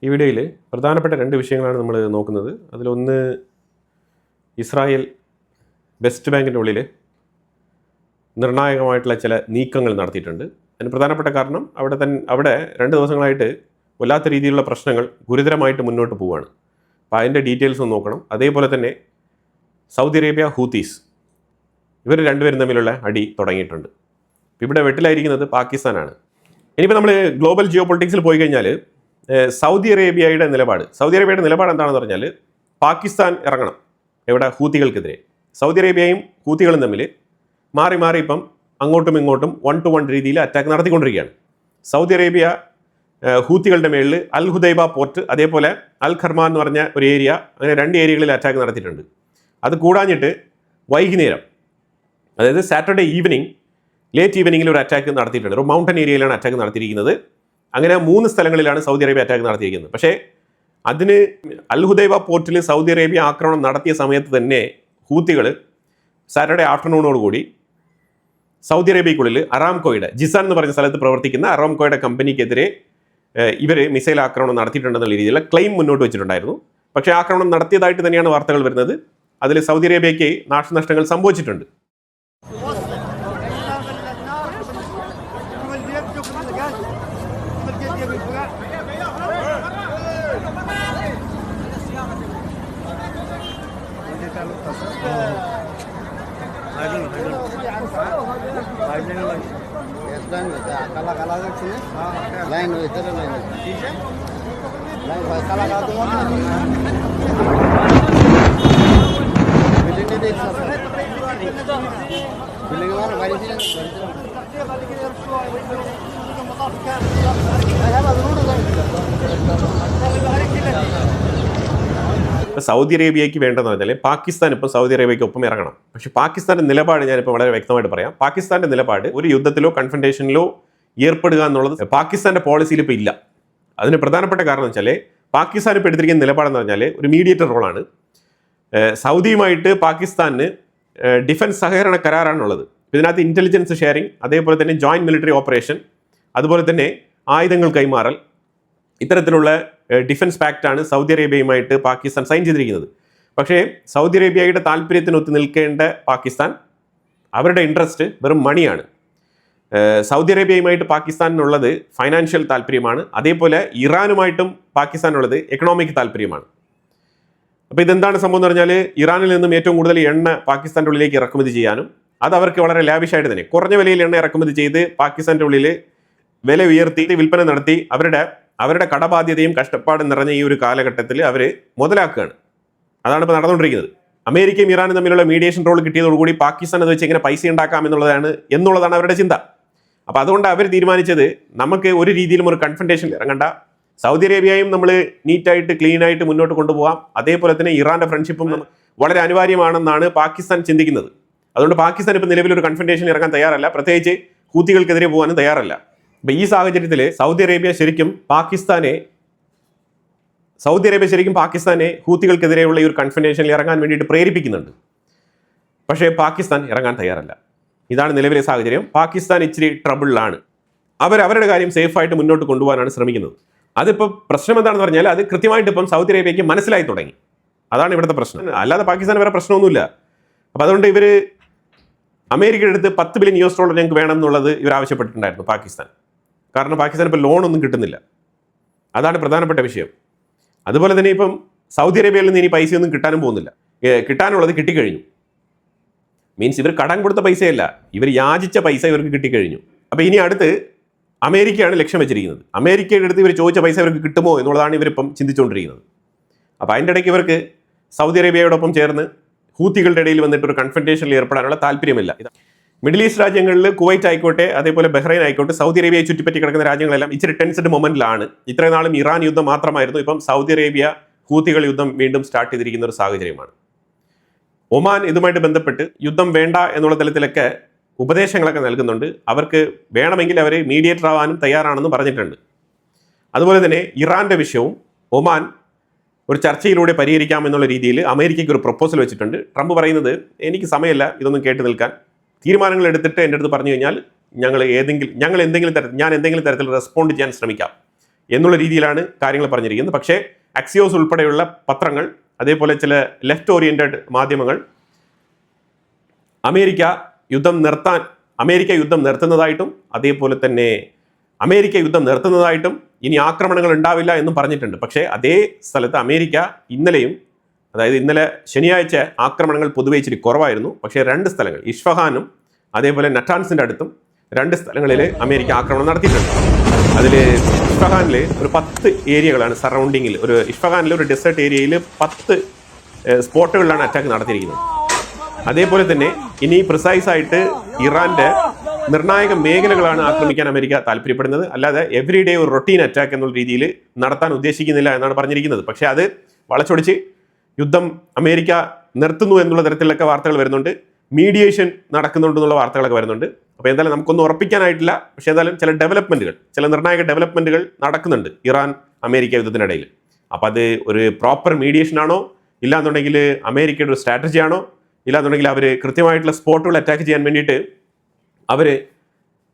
ഈ വീഡിയോയിൽ പ്രധാനപ്പെട്ട രണ്ട് വിഷയങ്ങളാണ് നമ്മൾ നോക്കുന്നത്. അതിലൊന്ന് ഇസ്രായേൽ വെസ്റ്റ് ബാങ്കിൻ്റെ ഉള്ളിൽ നിർണായകമായിട്ടുള്ള ചില നീക്കങ്ങൾ നടത്തിയിട്ടുണ്ട്. അതിന് പ്രധാനപ്പെട്ട കാരണം അവിടെ 2 ദിവസങ്ങളായിട്ട് വല്ലാത്ത രീതിയിലുള്ള പ്രശ്നങ്ങൾ ഗുരുതരമായിട്ട് മുന്നോട്ട് പോവുകയാണ്. അപ്പോൾ അതിൻ്റെ ഡീറ്റെയിൽസ് ഒന്ന് നോക്കണം. അതേപോലെ തന്നെ സൗദി അറേബ്യ ഹൂത്തീസ് ഇവർ രണ്ടുപേരും തമ്മിലുള്ള അടി തുടങ്ങിയിട്ടുണ്ട്. ഇവിടെ വെട്ടിലായിരിക്കുന്നത് പാകിസ്ഥാനാണ്. ഇനിയിപ്പോൾ നമ്മൾ ഗ്ലോബൽ ജിയോ പൊളിറ്റിക്സിൽ പോയി കഴിഞ്ഞാൽ സൗദി അറേബ്യയുടെ നിലപാട് എന്താണെന്ന് പറഞ്ഞാൽ പാകിസ്ഥാൻ ഇറങ്ങണം ഇവിടെ ഹൂത്തികൾക്കെതിരെ. സൗദി അറേബ്യയും ഹൂത്തികളും തമ്മിൽ മാറി മാറി ഇപ്പം അങ്ങോട്ടും ഇങ്ങോട്ടും 1-to-1 രീതിയിൽ അറ്റാക്ക് നടത്തിക്കൊണ്ടിരിക്കുകയാണ്. സൗദി അറേബ്യ ഹൂത്തികളുടെ മേളിൽ അൽ ഹുദൈബ പോർട്ട്, അതേപോലെ അൽ ഖർമാൻ എന്ന് പറഞ്ഞ ഒരു ഏരിയ, അങ്ങനെ 2 ഏരിയകളിൽ അറ്റാക്ക് നടത്തിയിട്ടുണ്ട്. അത് കൂടാഞ്ഞിട്ട് വൈകുന്നേരം, അതായത് സാറ്റർഡേ ഈവനിങ്, ലേറ്റ് ഈവനിങ്ങിൽ ഒരു അറ്റാക്ക് നടത്തിയിട്ടുണ്ട്. ഒരു മൗണ്ടൻ ഏരിയയിലാണ് അറ്റാക്ക് നടത്തിയിരിക്കുന്നത്. അങ്ങനെ 3 സ്ഥലങ്ങളിലാണ് സൗദി അറേബ്യ അറ്റാക്ക് നടത്തിയിരിക്കുന്നത്. പക്ഷേ അതിന് അൽ ഹുദൈബ പോർട്ടിൽ സൗദി അറേബ്യ ആക്രമണം നടത്തിയ സമയത്ത് തന്നെ ഹൂത്തികൾ സാറ്റർഡേ ആഫ്റ്റർനൂണോടുകൂടി സൗദി അറേബ്യക്കുള്ളിൽ അറാംകോയുടെ ജിസാൻ എന്ന് പറഞ്ഞ സ്ഥലത്ത് പ്രവർത്തിക്കുന്ന അറാംകോയുടെ കമ്പനിക്കെതിരെ ഇവർ മിസൈൽ ആക്രമണം നടത്തിയിട്ടുണ്ടെന്നുള്ള രീതിയിലുള്ള ക്ലെയിം മുന്നോട്ട് വെച്ചിട്ടുണ്ടായിരുന്നു. പക്ഷേ ആക്രമണം നടത്തിയതായിട്ട് തന്നെയാണ് വാർത്തകൾ വരുന്നത്. അതിൽ സൗദി അറേബ്യയ്ക്ക് നാശനഷ്ടങ്ങൾ സംഭവിച്ചിട്ടുണ്ട്. സൗദി അറേബ്യയ്ക്ക് വേണ്ടതെന്ന് പറഞ്ഞാൽ പാകിസ്ഥാൻ ഇപ്പോൾ സൗദി അറേബ്യയ്ക്ക് ഒപ്പം ഇറങ്ങണം. പക്ഷെ പാകിസ്ഥാന്റെ നിലപാട് ഞാനിപ്പോൾ വളരെ വ്യക്തമായിട്ട് പറയാം. പാകിസ്ഥാന്റെ നിലപാട് ഒരു യുദ്ധത്തിലോ കൺഫ്രണ്ടേഷനിലോ ഏർപ്പെടുക എന്നുള്ളത് പാകിസ്ഥാന്റെ പോളിസിയിൽ ഇപ്പോൾ ഇല്ല. അതിന് പ്രധാനപ്പെട്ട കാരണം എന്ന് വെച്ചാൽ പാകിസ്ഥാൻ ഇപ്പോൾ എടുത്തിരിക്കുന്ന നിലപാടെന്ന് പറഞ്ഞാൽ ഒരു മീഡിയേറ്റർ റോളാണ്. സൗദിയുമായിട്ട് പാകിസ്ഥാന് ഡിഫൻസ് സഹകരണ കരാറാണുള്ളത്. ഇതിനകത്ത് ഇൻ്റലിജൻസ് ഷെയറിംഗ്, അതേപോലെ തന്നെ ജോയിൻറ്റ് മിലിറ്ററി ഓപ്പറേഷൻ, അതുപോലെ തന്നെ ആയുധങ്ങൾ കൈമാറൽ, ഇത്തരത്തിലുള്ള ഡിഫൻസ് പാക്റ്റാണ് സൗദി അറേബ്യയുമായിട്ട് പാകിസ്ഥാൻ സൈൻ ചെയ്തിരിക്കുന്നത്. പക്ഷേ സൗദി അറേബ്യയുടെ താല്പര്യത്തിനൊത്ത് നിൽക്കേണ്ട പാകിസ്ഥാൻ, അവരുടെ ഇൻട്രസ്റ്റ് വെറും മണിയാണ്. സൗദി അറേബ്യയുമായിട്ട് പാകിസ്ഥാനുള്ളത് ഫൈനാൻഷ്യൽ താല്പര്യമാണ്. അതേപോലെ ഇറാനുമായിട്ടും പാകിസ്ഥാനുള്ളത് എക്കണോമിക് താല്പര്യമാണ്. അപ്പോൾ ഇതെന്താണ് സംഭവം എന്ന് പറഞ്ഞാൽ ഇറാനിൽ നിന്നും ഏറ്റവും കൂടുതൽ എണ്ണ പാകിസ്ഥാൻ്റെ ഉള്ളിലേക്ക് ഇറക്കുമതി ചെയ്യാനും അത് അവർക്ക് വളരെ ലാവിഷായിട്ട് തന്നെ കുറഞ്ഞ വിലയിൽ എണ്ണ ഇറക്കുമതി ചെയ്ത് പാകിസ്ഥാൻ്റെ ഉള്ളിൽ വില ഉയർത്തി വിൽപ്പന നടത്തി അവരുടെ കടബാധ്യതയും കഷ്ടപ്പാടും നിറഞ്ഞ ഈ ഒരു കാലഘട്ടത്തിൽ അവർ മുതലാക്കുകയാണ്. അതാണ് ഇപ്പോൾ നടന്നുകൊണ്ടിരിക്കുന്നത്. അമേരിക്കയും ഇറാനും തമ്മിലുള്ള മീഡിയേഷൻ റോൾ കിട്ടിയതോടുകൂടി പാകിസ്ഥാൻ അത് വെച്ച് എങ്ങനെ പൈസ ഉണ്ടാക്കാം എന്നുള്ളതാണ് അവരുടെ ചിന്ത. അപ്പോൾ അതുകൊണ്ട് അവർ തീരുമാനിച്ചത് നമുക്ക് ഒരു രീതിയിലും ഒരു കൺഫ്രണ്ടേഷനിൽ ഇറങ്ങണ്ട, സൗദി അറേബ്യയും നമ്മൾ നീറ്റായിട്ട് ക്ലീനായിട്ട് മുന്നോട്ട് കൊണ്ടുപോകാം, അതേപോലെ തന്നെ ഇറാൻ്റെ ഫ്രണ്ട്ഷിപ്പും വളരെ അനിവാര്യമാണെന്നാണ് പാകിസ്ഥാൻ ചിന്തിക്കുന്നത്. അതുകൊണ്ട് പാകിസ്ഥാൻ ഇപ്പോൾ നിലവിലൊരു കൺഫ്രണ്ടേഷൻ ഇറങ്ങാൻ തയ്യാറല്ല, പ്രത്യേകിച്ച് ഹൂത്തികൾക്കെതിരെ പോകാനും തയ്യാറല്ല. അപ്പോൾ ഈ സാഹചര്യത്തിൽ സൗദി അറേബ്യ ശരിക്കും പാകിസ്ഥാനെ ഹൂത്തികൾക്കെതിരെയുള്ള ഈ ഒരു കൺഫ്രണ്ടേഷനിൽ ഇറങ്ങാൻ വേണ്ടിയിട്ട് പ്രേരിപ്പിക്കുന്നുണ്ട്. പക്ഷേ പാകിസ്ഥാൻ ഇറങ്ങാൻ തയ്യാറല്ല. ഇതാണ് നിലവിലെ സാഹചര്യം. പാകിസ്ഥാൻ ഇച്ചിരി ട്രബിളിലാണ്. അവരുടെ കാര്യം സേഫായിട്ട് മുന്നോട്ട് കൊണ്ടുപോകാനാണ് ശ്രമിക്കുന്നത്. അതിപ്പോൾ പ്രശ്നം എന്താണെന്ന് പറഞ്ഞാൽ അത് കൃത്യമായിട്ട് ഇപ്പം സൗദി അറേബ്യയ്ക്ക് മനസ്സിലായി തുടങ്ങി. അതാണ് ഇവിടുത്തെ പ്രശ്നം. അല്ലാതെ പാകിസ്ഥാൻ വേറെ പ്രശ്നമൊന്നുമില്ല. അപ്പോൾ അതുകൊണ്ട് ഇവർ അമേരിക്കയുടെ അടുത്ത് $10 ബില്യൺ ഞങ്ങൾക്ക് വേണം എന്നുള്ളത് ഇവർ ആവശ്യപ്പെട്ടിട്ടുണ്ടായിരുന്നു പാകിസ്ഥാൻ. കാരണം പാകിസ്ഥാൻ ഇപ്പോൾ ലോണൊന്നും കിട്ടുന്നില്ല. അതാണ് പ്രധാനപ്പെട്ട വിഷയം. അതുപോലെ തന്നെ ഇപ്പം സൗദി അറേബ്യയിൽ നിന്ന് ഇനി പൈസയൊന്നും കിട്ടാനും പോകുന്നില്ല. കിട്ടാനുള്ളത് കിട്ടിക്കഴിഞ്ഞു. മീൻസ് ഇവർ കടം കൊടുത്ത പൈസയല്ല, ഇവർ യാചിച്ച പൈസ ഇവർക്ക് കിട്ടിക്കഴിഞ്ഞു. അപ്പോൾ ഇനി അടുത്ത് അമേരിക്കയാണ് ലക്ഷ്യം വെച്ചിരിക്കുന്നത്. അമേരിക്കയുടെ അടുത്ത് ഇവർ ചോദിച്ച പൈസ ഇവർക്ക് കിട്ടുമോ എന്നുള്ളതാണ് ഇവരിപ്പം ചിന്തിച്ചുകൊണ്ടിരിക്കുന്നത്. അപ്പോൾ അതിൻ്റെ ഇടയ്ക്ക് ഇവർക്ക് സൗദി അറേബ്യയോടൊപ്പം ചേർന്ന് ഹൂത്തികളുടെ ഇടയിൽ വന്നിട്ട് ഒരു കൺഫ്രണ്ടേഷനിൽ ഏർപ്പെടാനുള്ള താല്പര്യമില്ല. മിഡിൽ ഈസ്റ്റ് രാജ്യങ്ങളിൽ കുവൈറ്റ് ആയിക്കോട്ടെ, അതേപോലെ ബഹ്റൈൻ ആയിക്കോട്ടെ, സൗദി അറേബ്യയെ ചുറ്റിപ്പറ്റി കിടക്കുന്ന രാജ്യങ്ങളെല്ലാം ഇച്ചിരി ടെൻസ്ഡ് മൊമെന്റിലാണ്. ഇത്രയും നാളും ഇറാൻ യുദ്ധം മാത്രമായിരുന്നു. ഇപ്പം സൗദി അറേബ്യ ഹൂത്തികൾ യുദ്ധം വീണ്ടും സ്റ്റാർട്ട് ചെയ്തിരിക്കുന്ന ഒരു സാഹചര്യമാണ്. ഒമാൻ ഇതുമായിട്ട് ബന്ധപ്പെട്ട് യുദ്ധം വേണ്ട എന്നുള്ള തലത്തിലൊക്കെ ഉപദേശങ്ങളൊക്കെ നൽകുന്നുണ്ട്. അവർക്ക് വേണമെങ്കിൽ അവർ മീഡിയേറ്റർ ആവാനും തയ്യാറാണെന്ന് പറഞ്ഞിട്ടുണ്ട്. അതുപോലെ തന്നെ ഇറാൻ്റെ വിഷയവും ഒമാൻ ഒരു ചർച്ചയിലൂടെ പരിഹരിക്കാമെന്നുള്ള രീതിയിൽ അമേരിക്കയ്ക്ക് ഒരു പ്രപ്പോസൽ വെച്ചിട്ടുണ്ട്. ട്രംപ് പറയുന്നത് എനിക്ക് സമയമില്ല ഇതൊന്നും കേട്ട് നിൽക്കാൻ, തീരുമാനങ്ങൾ എടുത്തിട്ട് എൻ്റെ അടുത്ത് പറഞ്ഞു കഴിഞ്ഞാൽ ഞാൻ എന്തെങ്കിലും തരത്തിൽ റെസ്പോണ്ട് ചെയ്യാൻ ശ്രമിക്കാം എന്നുള്ള രീതിയിലാണ് കാര്യങ്ങൾ പറഞ്ഞിരിക്കുന്നത്. പക്ഷേ അക്സിയോസ് ഉൾപ്പെടെയുള്ള പത്രങ്ങൾ, അതേപോലെ ചില ലെഫ്റ്റ് ഓറിയന്റഡ് മാധ്യമങ്ങൾ അമേരിക്ക യുദ്ധം നിർത്തുന്നതായിട്ടും അതേപോലെ തന്നെ അമേരിക്ക യുദ്ധം നിർത്തുന്നതായിട്ടും ഇനി ആക്രമണങ്ങൾ ഉണ്ടാവില്ല എന്നും പറഞ്ഞിട്ടുണ്ട്. പക്ഷേ അതേ സ്ഥലത്ത് അമേരിക്ക ഇന്നലെ ശനിയാഴ്ച ആക്രമണങ്ങൾ പൊതുവെ ഇച്ചിരി കുറവായിരുന്നു. പക്ഷേ 2 സ്ഥലങ്ങൾ, ഇഷ്ഫഹാനും അതേപോലെ നറ്റാൻസിന്റെ അടുത്തും 2 സ്ഥലങ്ങളിൽ അമേരിക്ക ആക്രമണം നടത്തിയിട്ടുണ്ട്. അതിൽ ഇഷ്ഫഹാനിൽ ഒരു 10 ഏരിയകളാണ് സറൗണ്ടിങ്ങിൽ, ഇഷ്ഫഹാനിലെ ഒരു ഡെസേർട്ട് ഏരിയയിൽ 10 സ്പോട്ടുകളിലാണ് അറ്റാക്ക് നടത്തിയിരിക്കുന്നത്. അതേപോലെ തന്നെ ഇനി പ്രിസൈസ് ആയിട്ട് ഇറാന്റെ നിർണായക മേഖലകളാണ് ആക്രമിക്കാൻ അമേരിക്ക താല്പര്യപ്പെടുന്നത്. അല്ലാതെ എവറി ഡേ ഒരു റൊട്ടീൻ അറ്റാക്ക് എന്നുള്ള രീതിയിൽ നടത്താൻ ഉദ്ദേശിക്കുന്നില്ല എന്നാണ് പറഞ്ഞിരിക്കുന്നത്. പക്ഷേ അത് വളച്ചൊടിച്ച് യുദ്ധം അമേരിക്ക നിർത്തുന്നു എന്നുള്ള തരത്തിലൊക്കെ വാർത്തകൾ വരുന്നുണ്ട്. മീഡിയേഷൻ നടക്കുന്നുണ്ടെന്നുള്ള വാർത്തകളൊക്കെ വരുന്നുണ്ട്. അപ്പോൾ എന്തായാലും നമുക്കൊന്നും ഉറപ്പിക്കാനായിട്ടില്ല. പക്ഷേ എന്തായാലും ചില നിർണായക ഡെവലപ്മെന്റുകൾ നടക്കുന്നുണ്ട് ഇറാൻ അമേരിക്ക യുദ്ധത്തിനിടയിൽ. അപ്പോൾ അത് ഒരു പ്രോപ്പർ മീഡിയേഷൻ ആണോ, ഇല്ലാന്നുണ്ടെങ്കിൽ അമേരിക്കയുടെ ഒരു സ്ട്രാറ്റജി ആണോ, ഇല്ലാന്നുണ്ടെങ്കിൽ അവർ കൃത്യമായിട്ടുള്ള സ്പോട്ടുകൾ അറ്റാക്ക് ചെയ്യാൻ വേണ്ടിയിട്ട് അവർ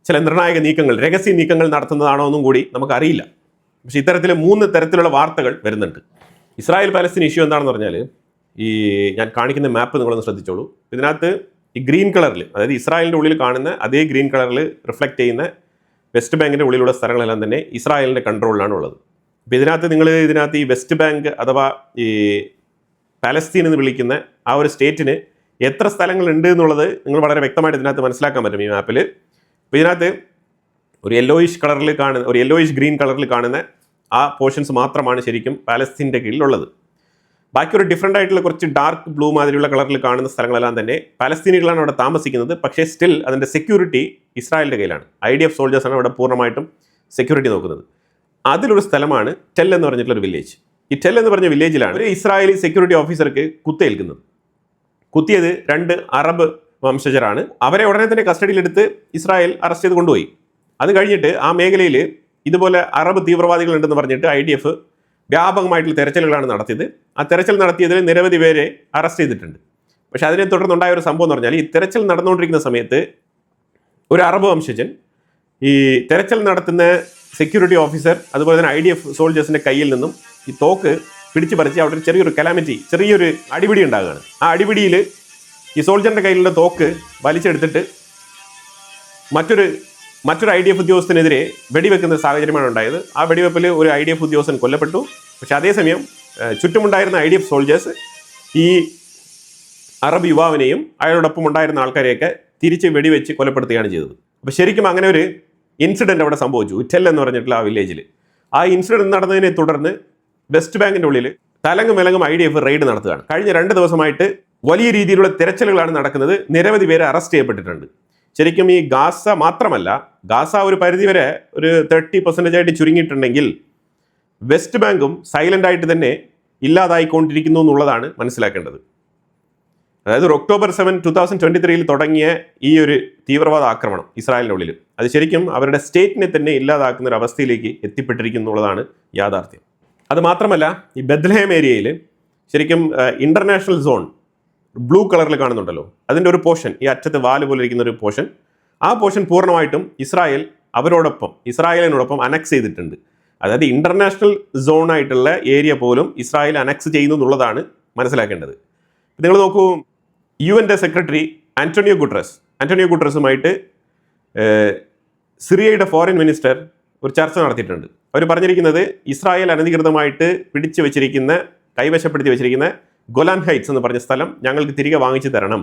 ചില നിർണായക നീക്കങ്ങൾ, രഹസ്യ നീക്കങ്ങൾ നടത്തുന്നതാണോ എന്നും കൂടി നമുക്കറിയില്ല. പക്ഷേ ഇത്തരത്തിൽ 3 തരത്തിലുള്ള വാർത്തകൾ വരുന്നുണ്ട്. ഇസ്രായേൽ പാലസ്തീൻ ഇഷ്യൂ എന്താണെന്ന് പറഞ്ഞാൽ, ഞാൻ കാണിക്കുന്ന മാപ്പ് നിങ്ങളൊന്ന് ശ്രദ്ധിച്ചോളൂ. ഇതിനകത്ത് ഈ ഗ്രീൻ കളറിൽ, അതായത് ഇസ്രായേലിൻ്റെ ഉള്ളിൽ കാണുന്ന അതേ ഗ്രീൻ കളറിൽ റിഫ്ലക്റ്റ് ചെയ്യുന്ന വെസ്റ്റ് ബാങ്കിൻ്റെ ഉള്ളിലുള്ള സ്ഥലങ്ങളെല്ലാം തന്നെ ഇസ്രായേലിൻ്റെ കൺട്രോളിലാണ് ഉള്ളത്. അപ്പോൾ ഇതിനകത്ത് ഈ വെസ്റ്റ് ബാങ്ക് അഥവാ ഈ പാലസ്തീൻ എന്ന് വിളിക്കുന്ന ആ ഒരു സ്റ്റേറ്റിന് എത്ര സ്ഥലങ്ങളുണ്ട് എന്നുള്ളത് നിങ്ങൾ വളരെ വ്യക്തമായിട്ട് ഇതിനകത്ത് മനസ്സിലാക്കാൻ പറ്റും ഈ മാപ്പിൽ. അപ്പോൾ ഇതിനകത്ത് ഒരു യെല്ലോയിഷ് ഗ്രീൻ കളറിൽ കാണുന്ന ആ പോർഷൻസ് മാത്രമാണ് ശരിക്കും പാലസ്തീൻ്റെ കീഴിലുള്ളത്. ബാക്കി ഒരു ഡിഫറൻ്റ് ആയിട്ടുള്ള കുറച്ച് ഡാർക്ക് ബ്ലൂ മാതിരിയുള്ള കളറിൽ കാണുന്ന സ്ഥലങ്ങളെല്ലാം തന്നെ പാലസ്തീനികളാണ് അവിടെ താമസിക്കുന്നത്. പക്ഷേ സ്റ്റിൽ അതിൻ്റെ സെക്യൂരിറ്റി ഇസ്രായേലിൻ്റെ കയ്യിലാണ്. IDF സോൾജേഴ്സാണ് അവിടെ പൂർണ്ണമായിട്ടും സെക്യൂരിറ്റി നോക്കുന്നത്. അതിലൊരു സ്ഥലമാണ് ടെൽ എന്ന് പറഞ്ഞിട്ടുള്ളൊരു വില്ലേജ്. ഈ ടെൽ എന്ന് പറഞ്ഞ വില്ലേജിലാണ് ഒരു ഇസ്രായേലി സെക്യൂരിറ്റി ഓഫീസർക്ക് കുത്തേൽക്കുന്നത്. കുത്തിയത് 2 അറബ് വംശജരാണ്. അവരെ ഉടനെ തന്നെ കസ്റ്റഡിയിലെടുത്ത് ഇസ്രായേൽ അറസ്റ്റ് ചെയ്ത് കൊണ്ടുപോയി. അത് കഴിഞ്ഞിട്ട് ആ മേഖലയിൽ ഇതുപോലെ അറബ് തീവ്രവാദികളുണ്ടെന്ന് പറഞ്ഞിട്ട് IDF വ്യാപകമായിട്ടുള്ള തെരച്ചിലുകളാണ് നടത്തിയത്. ആ തെരച്ചിൽ നടത്തിയതിൽ നിരവധി പേരെ അറസ്റ്റ് ചെയ്തിട്ടുണ്ട്. പക്ഷെ അതിനെ തുടർന്നുണ്ടായ ഒരു സംഭവം എന്ന് പറഞ്ഞാൽ, ഈ തെരച്ചിൽ നടന്നുകൊണ്ടിരിക്കുന്ന സമയത്ത് ഒരു അറബ് വംശജൻ ഈ തെരച്ചിൽ നടത്തുന്ന സെക്യൂരിറ്റി ഓഫീസർ അതുപോലെ തന്നെ IDF സോൾജേഴ്സിൻ്റെ കയ്യിൽ നിന്നും ഈ തോക്ക് പിടിച്ചു പറിച്ച് അവിടെ ചെറിയൊരു അടിപിടി ഉണ്ടാകുകയാണ്. ആ അടിപിടിയിൽ ഈ സോൾജറിൻ്റെ കയ്യിലുള്ള തോക്ക് വലിച്ചെടുത്തിട്ട് മറ്റൊരു IDF ഉദ്യോഗസ്ഥനെതിരെ വെടിവെക്കുന്ന സാഹചര്യമാണ് ഉണ്ടായത്. ആ വെടിവെപ്പിൽ ഒരു IDF ഉദ്യോഗസ്ഥൻ കൊല്ലപ്പെട്ടു. പക്ഷെ അതേസമയം ചുറ്റുമുണ്ടായിരുന്ന IDF സോൾജേഴ്സ് ഈ അറബ് യുവാവിനെയും അയാളോടൊപ്പം ഉണ്ടായിരുന്ന ആൾക്കാരെയൊക്കെ തിരിച്ച് വെടിവെച്ച് കൊലപ്പെടുത്തുകയാണ് ചെയ്തത്. അപ്പോൾ ശരിക്കും അങ്ങനെ ഒരു ഇൻസിഡൻറ്റ് അവിടെ സംഭവിച്ചു, ടെൽ എന്ന് പറഞ്ഞിട്ടുള്ള ആ വില്ലേജിൽ. ആ ഇൻസിഡൻറ്റ് നടന്നതിനെ തുടർന്ന് വെസ്റ്റ് ബാങ്കിൻ്റെ ഉള്ളിൽ തലങ്ങും വിലങ്ങും IDF റെയ്ഡ് നടത്തുകയാണ്. കഴിഞ്ഞ 2 ദിവസമായിട്ട് വലിയ രീതിയിലുള്ള തിരച്ചിലുകളാണ് നടക്കുന്നത്. നിരവധി പേരെ അറസ്റ്റ് ചെയ്യപ്പെട്ടിട്ടുണ്ട്. ശരിക്കും ഈ ഗാസ മാത്രമല്ല, ഗാസ ഒരു പരിധിവരെ ഒരു 30% ആയിട്ട് ചുരുങ്ങിയിട്ടുണ്ടെങ്കിൽ വെസ്റ്റ് ബാങ്കും സൈലന്റ് ആയിട്ട് തന്നെ ഇല്ലാതായിക്കൊണ്ടിരിക്കുന്നു എന്നുള്ളതാണ് മനസ്സിലാക്കേണ്ടത്. അതായത് ഒക്ടോബർ 7, 2023 തുടങ്ങിയ ഈ ഒരു തീവ്രവാദ ആക്രമണം ഇസ്രായേലിൻ്റെ ഉള്ളിൽ അത് ശരിക്കും അവരുടെ സ്റ്റേറ്റിനെ തന്നെ ഇല്ലാതാക്കുന്ന ഒരു അവസ്ഥയിലേക്ക് എത്തിപ്പെട്ടിരിക്കുന്നു എന്നുള്ളതാണ് യാഥാർത്ഥ്യം. അത് മാത്രമല്ല, ഈ ബെത്ലഹേം ഏരിയയിൽ ശരിക്കും ഇന്റർനാഷണൽ സോൺ ബ്ലൂ കളറിൽ കാണുന്നുണ്ടല്ലോ, അതിൻ്റെ ഒരു പോർഷൻ, ഈ അറ്റത്ത് വാല് പോലെ ഇരിക്കുന്ന ഒരു പോർഷൻ, ആ പോർഷൻ പൂർണ്ണമായിട്ടും ഇസ്രായേലിനോടൊപ്പം അനക്സ് ചെയ്തിട്ടുണ്ട്. അതായത് ഇന്റർനാഷണൽ സോണായിട്ടുള്ള ഏരിയ പോലും ഇസ്രായേൽ അനക്സ് ചെയ്യുന്നു എന്നുള്ളതാണ് മനസ്സിലാക്കേണ്ടത്. നിങ്ങൾ നോക്കൂ, UN സെക്രട്ടറി ആന്റോണിയോ ഗുട്ടറസുമായിട്ട് സിറിയയുടെ ഫോറിൻ മിനിസ്റ്റർ ഒരു ചർച്ച നടത്തിയിട്ടുണ്ട്. അവർ പറഞ്ഞിരിക്കുന്നത് ഇസ്രായേൽ അനധികൃതമായിട്ട് കൈവശപ്പെടുത്തി വെച്ചിരിക്കുന്ന ഗോലാൻ ഹൈറ്റ്സ് എന്ന് പറഞ്ഞ സ്ഥലം ഞങ്ങൾക്ക് തിരികെ വാങ്ങിച്ചു തരണം.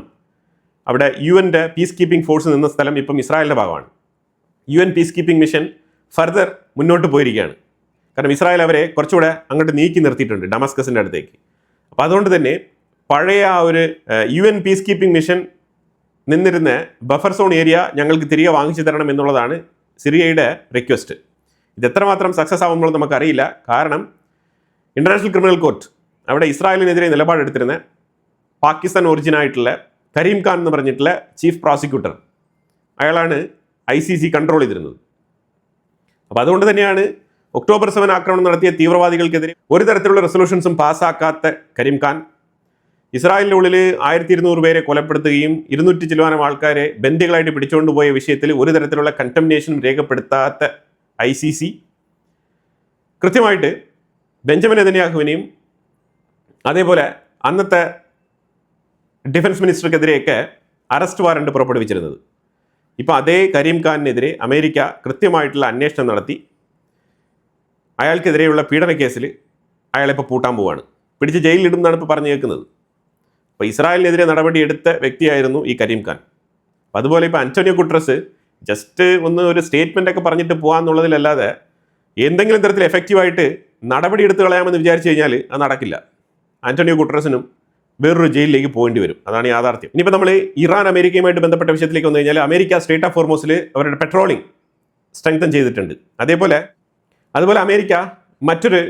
അവിടെ UN പീസ് കീപ്പിംഗ് ഫോഴ്സ് നിന്ന സ്ഥലം ഇപ്പം ഇസ്രായേലിൻ്റെ ഭാഗമാണ്. UN peace keeping mission further മുന്നോട്ട് പോയിരിക്കുകയാണ്. കാരണം ഇസ്രായേൽ അവരെ കുറച്ചുകൂടെ അങ്ങോട്ട് നീക്കി നിർത്തിയിട്ടുണ്ട് ഡമാസ്കസിൻ്റെ അടുത്തേക്ക്. അപ്പോൾ അതുകൊണ്ട് തന്നെ പഴയ ആ ഒരു UN പീസ് കീപ്പിംഗ് മിഷൻ നിന്നിരുന്ന ബഫർ സോൺ ഏരിയ ഞങ്ങൾക്ക് തിരികെ വാങ്ങിച്ചു തരണം എന്നുള്ളതാണ് സിറിയയുടെ റിക്വസ്റ്റ്. ഇത് എത്രമാത്രം സക്സസ് ആവുമെന്നുള്ളത് നമുക്കറിയില്ല. കാരണം ഇന്റർനാഷണൽ ക്രിമിനൽ കോർട്ട് അവിടെ ഇസ്രായേലിനെതിരെ നിലപാടെടുത്തിരുന്ന പാകിസ്ഥാൻ ഒറിജിനായിട്ടുള്ള കരീം ഖാൻ എന്ന് പറഞ്ഞിട്ടുള്ള ചീഫ് പ്രോസിക്യൂട്ടർ, അയാളാണ് ICC കൺട്രോൾ ചെയ്തിരുന്നത്. അപ്പോൾ അതുകൊണ്ട് തന്നെയാണ് ഒക്ടോബർ 7 ആക്രമണം നടത്തിയ തീവ്രവാദികൾക്കെതിരെ ഒരു തരത്തിലുള്ള റെസൊല്യൂഷൻസും പാസ്സാക്കാത്ത കരീം ഖാൻ ഇസ്രായേലിൻ്റെ ഉള്ളിൽ 1200 പേരെ കൊലപ്പെടുത്തുകയും 200 ചില്ലുവാനം ആൾക്കാരെ ബന്ദികളായിട്ട് പിടിച്ചുകൊണ്ടുപോയ വിഷയത്തിൽ ഒരു തരത്തിലുള്ള കണ്ടംനേഷനും രേഖപ്പെടുത്താത്ത ICC കൃത്യമായിട്ട് ബെഞ്ചമിൻ നെതന്യാഹുവിനെയും അതേപോലെ അന്നത്തെ ഡിഫൻസ് മിനിസ്റ്റർക്കെതിരെയൊക്കെ അറസ്റ്റ് വാറണ്ട് പുറപ്പെടുവിച്ചിരുന്നത്. ഇപ്പോൾ അതേ കരീം ഖാനിനെതിരെ അമേരിക്ക കൃത്യമായിട്ടുള്ള അന്വേഷണം നടത്തി അയാൾക്കെതിരെയുള്ള പീഡന കേസിൽ അയാളെ ഇപ്പോൾ പൂട്ടാൻ പോവുകയാണ്. പിടിച്ച് ജയിലിലിടും എന്നാണ് ഇപ്പോൾ പറഞ്ഞു കേൾക്കുന്നത്. അപ്പോൾ ഇസ്രായേലിനെതിരെ നടപടിയെടുത്ത വ്യക്തിയായിരുന്നു ഈ കരീം ഖാൻ. അപ്പോൾ അതുപോലെ ഇപ്പോൾ അന്റോണിയോ ഗുട്ടറസ് ജസ്റ്റ് ഒരു സ്റ്റേറ്റ്മെൻ്റ് ഒക്കെ പറഞ്ഞിട്ട് പോകാമെന്നുള്ളതിലല്ലാതെ എന്തെങ്കിലും തരത്തിൽ എഫക്റ്റീവായിട്ട് നടപടി എടുത്ത് കളയാമെന്ന് വിചാരിച്ചു കഴിഞ്ഞാൽ അത് നടക്കില്ല. ആന്റോണിയോ ഗുട്ടറസിനും വേറൊരു ജയിലിലേക്ക് പോകേണ്ടി വരും. അതാണ് യാഥാർത്ഥ്യം. ഇനിയിപ്പോൾ നമ്മൾ ഇറാൻ അമേരിക്കയുമായിട്ട് ബന്ധപ്പെട്ട വിഷയത്തിലേക്ക് വന്നു കഴിഞ്ഞാൽ അമേരിക്ക സ്ട്രേറ്റ് ഓഫ് ഹോർമൂസിൽ അവരുടെ പെട്രോളിംഗ് സ്ട്രെങ്തൻ ചെയ്തിട്ടുണ്ട്. അതുപോലെ അമേരിക്ക മറ്റൊരു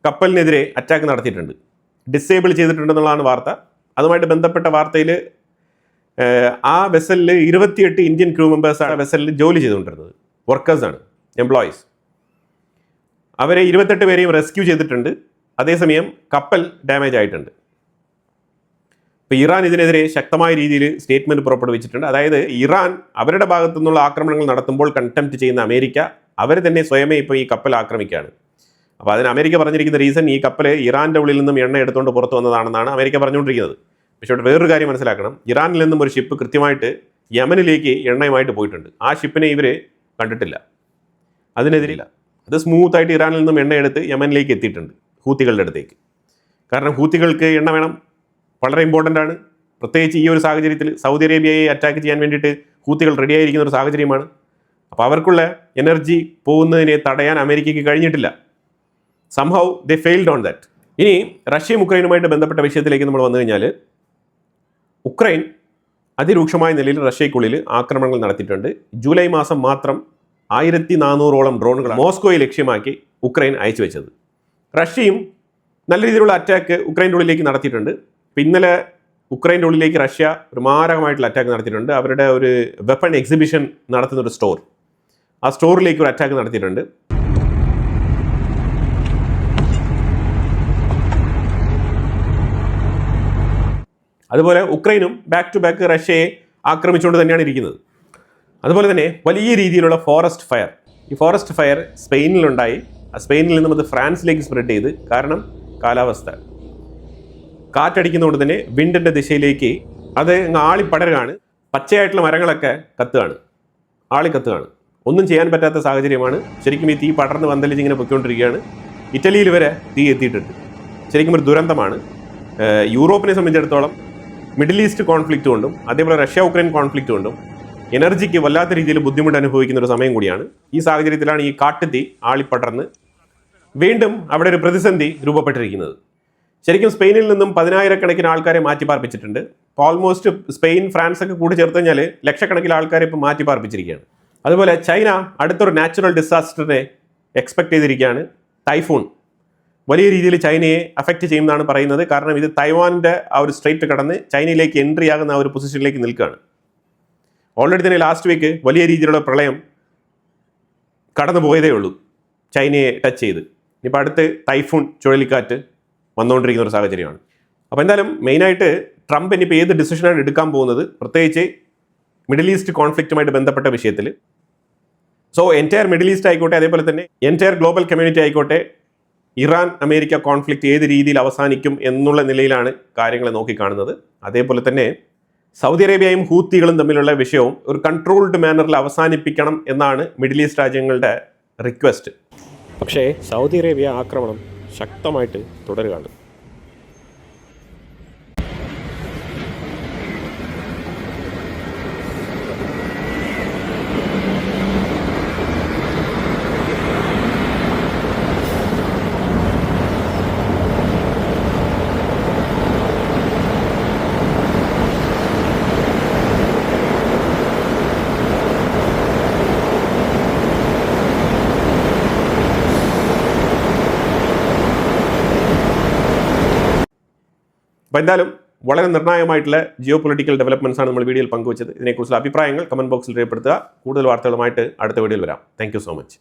കപ്പലിനെതിരെ അറ്റാക്ക് നടത്തിയിട്ടുണ്ട്, ഡിസേബിൾ ചെയ്തിട്ടുണ്ടെന്നുള്ളതാണ് വാർത്ത. അതുമായിട്ട് ബന്ധപ്പെട്ട വാർത്തയിൽ ആ വെസലിൽ 28 ഇന്ത്യൻ ക്രൂ മെമ്പേഴ്സാണ് വെസലിൽ ജോലി ചെയ്തുകൊണ്ടിരുന്നത്. വർക്കേഴ്സാണ്, എംപ്ലോയീസ്. അവരെ 28 പേരെയും റെസ്ക്യൂ ചെയ്തിട്ടുണ്ട്. അതേസമയം കപ്പൽ ഡാമേജ് ആയിട്ടുണ്ട്. ഇപ്പോൾ ഇറാൻ ഇതിനെതിരെ ശക്തമായ രീതിയിൽ സ്റ്റേറ്റ്മെൻറ്റ് പുറപ്പെടുവിച്ചിട്ടുണ്ട്. അതായത് ഇറാൻ അവരുടെ ഭാഗത്തു നിന്നുള്ള ആക്രമണങ്ങൾ നടത്തുമ്പോൾ കണ്ടംപ്റ്റ് ചെയ്യുന്ന അമേരിക്ക അവർ തന്നെ സ്വയമേ ഇപ്പോൾ ഈ കപ്പൽ ആക്രമിക്കുകയാണ്. അപ്പോൾ അതിന് അമേരിക്ക പറഞ്ഞിരിക്കുന്ന റീസൺ ഈ കപ്പൽ ഇറാൻ്റെ ഉള്ളിൽ നിന്നും എണ്ണ എടുത്തുകൊണ്ട് പുറത്തു വന്നതാണെന്നാണ് അമേരിക്ക പറഞ്ഞുകൊണ്ടിരിക്കുന്നത്. പക്ഷേ ഇവിടെ വേറൊരു കാര്യം മനസ്സിലാക്കണം, ഇറാനിൽ നിന്നും ഒരു ഷിപ്പ് കൃത്യമായിട്ട് യമനിലേക്ക് എണ്ണയുമായിട്ട് പോയിട്ടുണ്ട്. ആ ഷിപ്പിനെ ഇവർ കണ്ടിട്ടില്ല, അതിനെതിരില്ല. അത് സ്മൂത്തായിട്ട് ഇറാനിൽ നിന്നും എണ്ണ എടുത്ത് യമനിലേക്ക് എത്തിയിട്ടുണ്ട്, ഹൂത്തികളുടെ അടുത്തേക്ക്. കാരണം ഹൂത്തികൾക്ക് എണ്ണ വേണം, വളരെ ഇമ്പോർട്ടൻ്റ് ആണ്. പ്രത്യേകിച്ച് ഈ ഒരു സാഹചര്യത്തിൽ സൗദി അറേബ്യയെ അറ്റാക്ക് ചെയ്യാൻ വേണ്ടിയിട്ട് ഹൂത്തികൾ റെഡിയായിരിക്കുന്ന ഒരു സാഹചര്യമാണ്. അപ്പോൾ അവർക്കുള്ള എനർജി പോകുന്നതിനെ തടയാൻ അമേരിക്കയ്ക്ക് കഴിഞ്ഞിട്ടില്ല. Somehow they failed on that. ഇനി റഷ്യയും ഉക്രൈനുമായിട്ട് ബന്ധപ്പെട്ട വിഷയത്തിലേക്ക് നമ്മൾ വന്നു കഴിഞ്ഞാൽ, ഉക്രൈൻ അതിരൂക്ഷമായ നിലയിൽ റഷ്യയ്ക്കുള്ളിൽ ആക്രമണങ്ങൾ നടത്തിയിട്ടുണ്ട്. ജൂലൈ മാസം മാത്രം 1400ഓളം ഡ്രോണുകൾ മോസ്കോയെ ലക്ഷ്യമാക്കി ഉക്രൈൻ അയച്ചു വെച്ചത്. റഷ്യയും നല്ല രീതിയിലുള്ള അറ്റാക്ക് ഉക്രൈൻ്റെ ഉള്ളിലേക്ക് നടത്തിയിട്ടുണ്ട്. ഇന്നലെ ഉക്രൈൻ്റെ ഉള്ളിലേക്ക് റഷ്യ ഒരു മാരകമായിട്ടുള്ള അറ്റാക്ക് നടത്തിയിട്ടുണ്ട്. അവരുടെ ഒരു വെപ്പൺ എക്സിബിഷൻ നടത്തുന്ന ഒരു സ്റ്റോർ, ആ സ്റ്റോറിലേക്ക് ഒരു അറ്റാക്ക് നടത്തിയിട്ടുണ്ട്. അതുപോലെ ഉക്രൈനും ബാക്ക് ടു ബാക്ക് റഷ്യയെ ആക്രമിച്ചുകൊണ്ട് തന്നെയാണ് ഇരിക്കുന്നത്. അതുപോലെ തന്നെ വലിയ രീതിയിലുള്ള ഫോറസ്റ്റ് ഫയർ, ഈ ഫോറസ്റ്റ് ഫയർ സ്പെയിനിലുണ്ടായി. സ്പെയിനിൽ നിന്നും അത് ഫ്രാൻസിലേക്ക് സ്പ്രെഡ് ചെയ്ത്. കാരണം കാലാവസ്ഥ, കാറ്റടിക്കുന്നതുകൊണ്ട് തന്നെ വിൻഡിൻ്റെ ദിശയിലേക്ക് അത് ആളിപ്പടരുകയാണ്. പച്ചയായിട്ടുള്ള മരങ്ങളൊക്കെ കത്തുകയാണ്, ആളിക്കത്തുകയാണ്. ഒന്നും ചെയ്യാൻ പറ്റാത്ത സാഹചര്യമാണ്. ശരിക്കും ഈ തീ പടർന്ന് വന്തലിച്ച് ഇങ്ങനെ പൊയ്ക്കൊണ്ടിരിക്കുകയാണ്. ഇറ്റലിയിൽ വരെ തീ എത്തിയിട്ടുണ്ട്. ശരിക്കും ഒരു ദുരന്തമാണ്. യൂറോപ്പിനെ സംബന്ധിച്ചിടത്തോളം മിഡിൽ ഈസ്റ്റ് കോൺഫ്ലിക്റ്റ് കൊണ്ടും അതേപോലെ റഷ്യ ഉക്രൈൻ കോൺഫ്ലിക്റ്റ് കൊണ്ടും എനർജിക്ക് വല്ലാത്ത രീതിയിൽ ബുദ്ധിമുട്ട് അനുഭവിക്കുന്ന ഒരു സമയം കൂടിയാണ്. ഈ സാഹചര്യത്തിലാണ് ഈ കാട്ടുതീ ആളിപ്പടർന്ന് വീണ്ടും അവിടെ ഒരു പ്രതിസന്ധി രൂപപ്പെട്ടിരിക്കുന്നത്. ശരിക്കും സ്പെയിനിൽ നിന്നും 10,000-കണക്കിന് ആൾക്കാരെ മാറ്റിപ്പാർപ്പിച്ചിട്ടുണ്ട്. ഓൾമോസ്റ്റ് സ്പെയിൻ, ഫ്രാൻസ് ഒക്കെ കൂടി ചേർത്ത് കഴിഞ്ഞാൽ ലക്ഷക്കണക്കിന് ആൾക്കാരെ ഇപ്പോൾ മാറ്റിപ്പാർപ്പിച്ചിരിക്കുകയാണ്. അതുപോലെ ചൈന അടുത്തൊരു നാച്ചുറൽ ഡിസാസ്റ്ററിനെ എക്സ്പെക്ട് ചെയ്തിരിക്കുകയാണ്. ടൈഫൂൺ വലിയ രീതിയിൽ ചൈനയെ അഫക്റ്റ് ചെയ്യുമെന്നാണ് പറയുന്നത്. കാരണം ഇത് തൈവാനിൻ്റെ ആ ഒരു സ്ട്രേറ്റ് കടന്ന് ചൈനയിലേക്ക് എൻട്രി ആകുന്ന ആ ഒരു പൊസിഷനിലേക്ക് നിൽക്കുകയാണ്. ഓൾറെഡി തന്നെ ലാസ്റ്റ് വീക്ക് വലിയ രീതിയിലുള്ള പ്രളയം കടന്നു പോയതേ ഉള്ളൂ ചൈനയെ ടച്ച് ചെയ്ത്. ഇനിയിപ്പോൾ അടുത്ത് ടൈഫൂൺ ചുഴലിക്കാറ്റ് വന്നുകൊണ്ടിരിക്കുന്ന ഒരു സാഹചര്യമാണ്. അപ്പോൾ എന്തായാലും മെയിനായിട്ട് ട്രംപ് ഇനിയിപ്പോൾ ഏത് ഡിസിഷനാണ് എടുക്കാൻ പോകുന്നത്, പ്രത്യേകിച്ച് മിഡിൽ ഈസ്റ്റ് കോൺഫ്ലിക്റ്റുമായിട്ട് ബന്ധപ്പെട്ട വിഷയത്തിൽ. സോ എൻറ്റയർ മിഡിൽ ഈസ്റ്റ് ആയിക്കോട്ടെ, അതേപോലെ തന്നെ എൻറ്റയർ ഗ്ലോബൽ കമ്മ്യൂണിറ്റി ആയിക്കോട്ടെ, ഇറാൻ അമേരിക്ക കോൺഫ്ലിക്റ്റ് ഏത് രീതിയിൽ അവസാനിക്കും എന്നുള്ള നിലയിലാണ് കാര്യങ്ങൾ നോക്കിക്കാണുന്നത്. അതേപോലെ തന്നെ സൗദി അറേബ്യയും ഹൂത്തികളും തമ്മിലുള്ള വിഷയവും ഒരു കൺട്രോൾഡ് മാനറിൽ അവസാനിപ്പിക്കണം എന്നാണ് മിഡിൽ ഈസ്റ്റ് രാജ്യങ്ങളുടെ റിക്വസ്റ്റ്. പക്ഷേ സൗദി അറേബ്യ ആക്രമണം ശക്തമായിട്ട് തുടരുകയാണ്. അപ്പോൾ എന്തായാലും വളരെ നിർണായകമായിട്ടുള്ള ജിയോ പൊളിറ്റിക്കൽ ഡെവലപ്മെൻറ്റ്സ് ആണ് നമ്മൾ വീഡിയോയിൽ പങ്കുവച്ചത്. ഇതിനെക്കുറിച്ചുള്ള അഭിപ്രായങ്ങൾ കമൻറ്റ് ബോക്സിൽ രേഖപ്പെടുത്തുക. കൂടുതൽ വാർത്തകളുമായിട്ട് അടുത്ത വീഡിയോയിൽ വരാം. Thank you so much.